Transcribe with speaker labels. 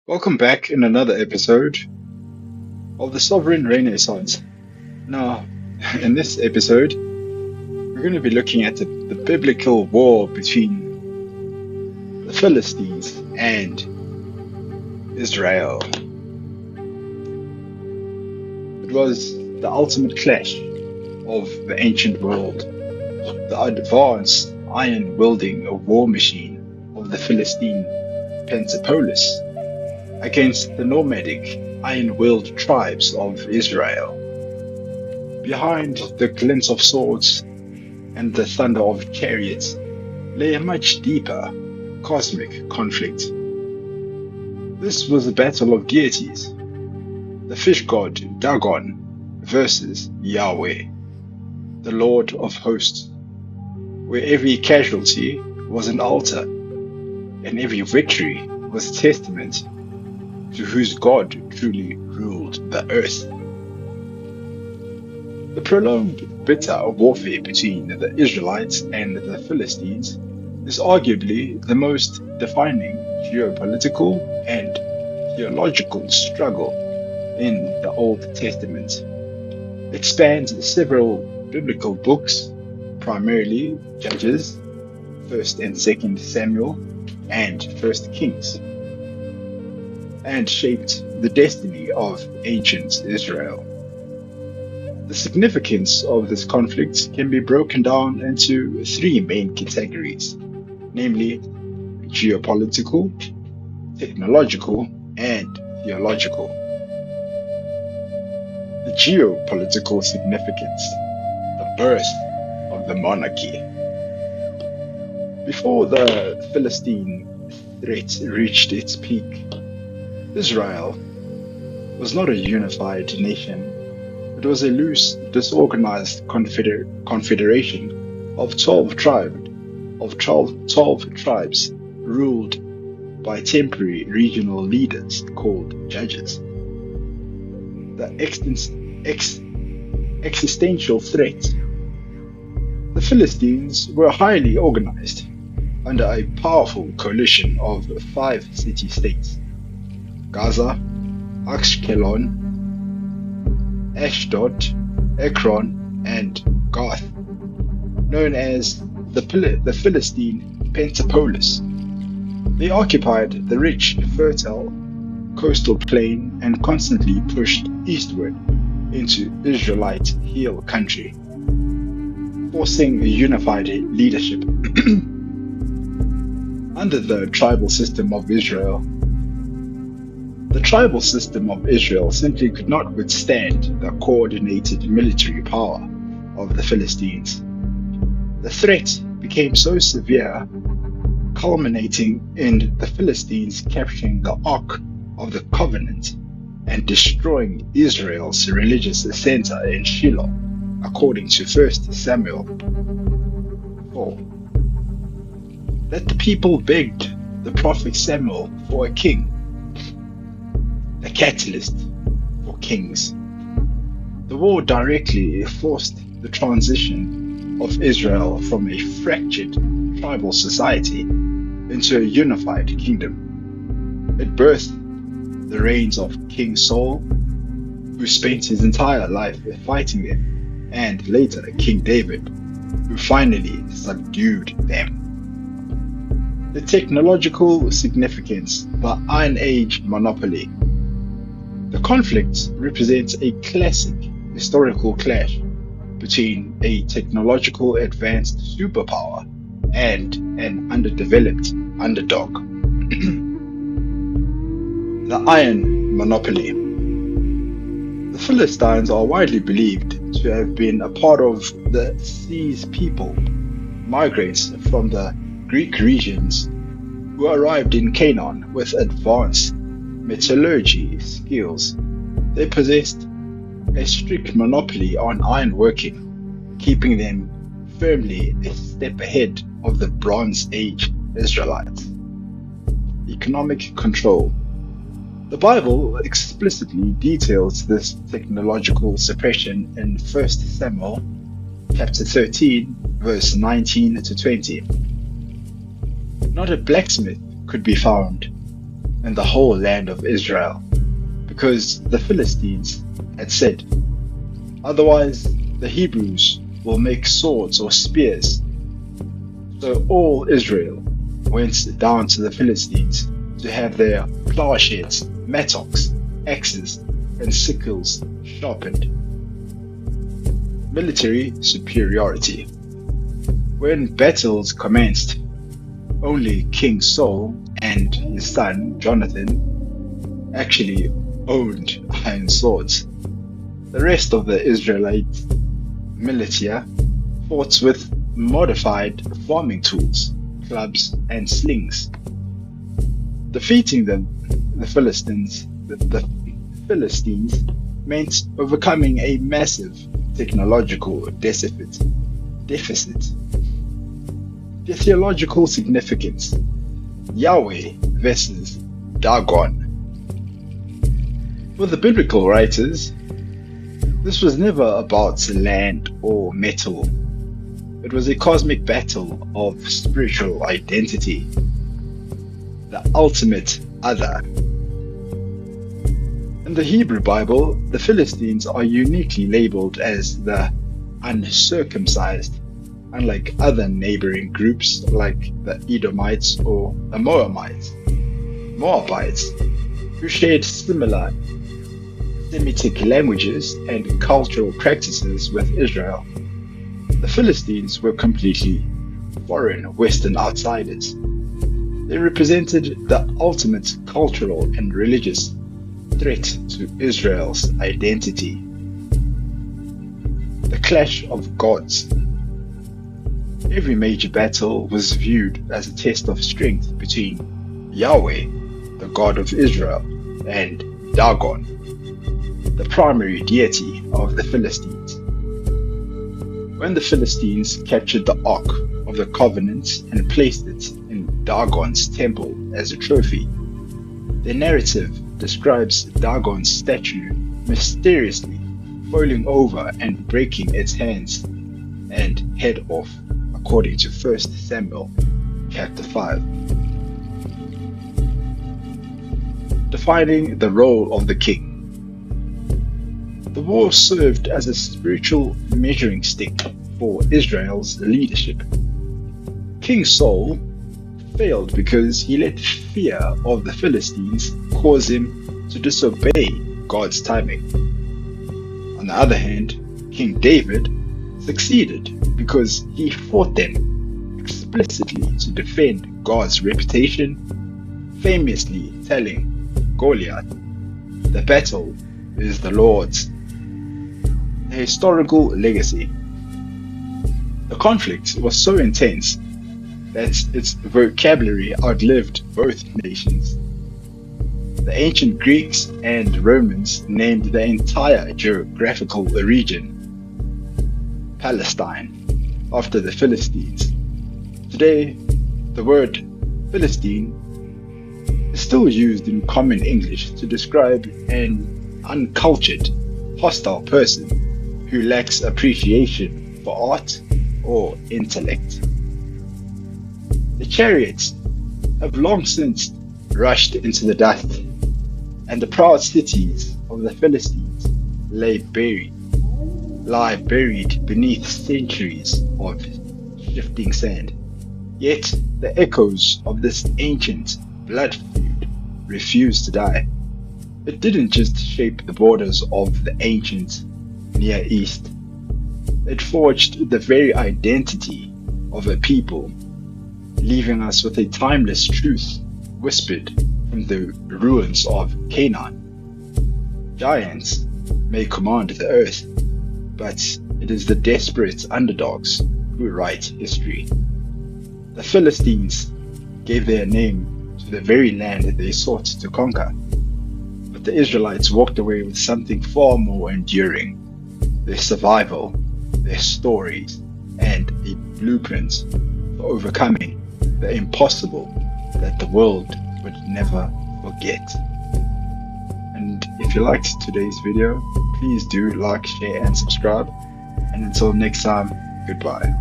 Speaker 1: Welcome back in another episode of the Sovereign Renaissance. Now, in this episode, we're going to be looking at the biblical war between the Philistines and Israel. It was the ultimate clash of the ancient world, the advanced iron-wielding war machine of the Philistine Pentapolis against the nomadic iron-willed tribes of Israel. Behind the glint of swords and the thunder of chariots lay a much deeper cosmic conflict. This was a battle of deities, the fish god Dagon versus Yahweh, the Lord of hosts, where every casualty was an altar and every victory was testament to whose God truly ruled the earth. The prolonged, bitter warfare between the Israelites and the Philistines is arguably the most defining geopolitical and theological struggle in the Old Testament. It spans several biblical books, primarily Judges, 1st and 2nd Samuel, and 1st Kings, and shaped the destiny of ancient Israel. The significance of this conflict can be broken down into three main categories, namely geopolitical, technological, and theological. The geopolitical significance, the birth of the monarchy. Before the Philistine threat reached its peak, Israel was not a unified nation. It was a loose, disorganized confederation of 12 tribes ruled by temporary regional leaders called judges. The existential threat. The Philistines were highly organized under a powerful coalition of 5 city-states: Gaza, Ashkelon, Ashdod, Ekron, and Gath, known as the Philistine Pentapolis. They occupied the rich, fertile coastal plain and constantly pushed eastward into Israelite hill country, forcing a unified leadership. Under the tribal system of Israel, the tribal system of Israel simply could not withstand the coordinated military power of the Philistines. The threat became so severe, culminating in the Philistines capturing the Ark of the Covenant and destroying Israel's religious center in Shiloh, according to 1 Samuel 4. That the people begged the prophet Samuel for a king, a catalyst for kings. The war directly forced the transition of Israel from a fractured tribal society into a unified kingdom. It birthed the reigns of King Saul, who spent his entire life fighting them, and later King David, who finally subdued them. The technological significance, the Iron Age monopoly. The conflict represents a classic historical clash between a technological advanced superpower and an underdeveloped underdog. The iron monopoly. The Philistines are widely believed to have been a part of the Seas people, migrants from the Greek regions who arrived in Canaan with advanced metallurgy skills. They possessed a strict monopoly on ironworking, keeping them firmly a step ahead of the Bronze Age Israelites. Economic control. The Bible explicitly details this technological suppression in 1 Samuel chapter 13, verse 19 to 20. Not a blacksmith could be found, in the whole land of Israel, because the Philistines had said, "Otherwise the Hebrews will make swords or spears." So all Israel went down to the Philistines to have their plowshares, mattocks, axes, and sickles sharpened. Military superiority. When battles commenced, only King Saul and his son Jonathan actually owned iron swords. The rest of the Israelite militia fought with modified farming tools, clubs, and slings. Defeating the Philistines meant overcoming a massive technological deficit. The theological significance: Yahweh versus Dagon. For the biblical writers, this was never about land or metal. It was a cosmic battle of spiritual identity, the ultimate other. In the Hebrew Bible, the Philistines are uniquely labeled as the uncircumcised, unlike other neighboring groups like the Edomites or the Moabites, who shared similar Semitic languages and cultural practices with Israel. The Philistines were completely foreign Western outsiders. They represented the ultimate cultural and religious threat to Israel's identity. The clash of gods. Every major battle was viewed as a test of strength between Yahweh, the God of Israel, and Dagon, the primary deity of the Philistines. When the Philistines captured the Ark of the Covenant and placed it in Dagon's temple as a trophy, the narrative describes Dagon's statue mysteriously falling over and breaking its hands and head off, according to 1 Samuel chapter 5. Defining the role of the king. The war served as a spiritual measuring stick for Israel's leadership. King Saul failed because he let fear of the Philistines cause him to disobey God's timing. On the other hand, King David succeeded because he fought them explicitly to defend God's reputation, famously telling Goliath, "The battle is the Lord's." The historical legacy. The conflict was so intense that its vocabulary outlived both nations. The ancient Greeks and Romans named the entire geographical region Palestine after the Philistines. Today, the word Philistine is still used in common English to describe an uncultured, hostile person who lacks appreciation for art or intellect. The chariots have long since rushed into the dust, and the proud cities of the Philistines lie buried beneath centuries of shifting sand. Yet the echoes of this ancient blood feud refuse to die. It didn't just shape the borders of the ancient Near East. It forged the very identity of a people, leaving us with a timeless truth whispered from the ruins of Canaan. Giants may command the earth, but it is the desperate underdogs who write history. The Philistines gave their name to the very land they sought to conquer, but the Israelites walked away with something far more enduring: their survival, their stories, and a blueprint for overcoming the impossible that the world would never forget. And if you liked today's video, please do like, share, and subscribe. And until next time, goodbye.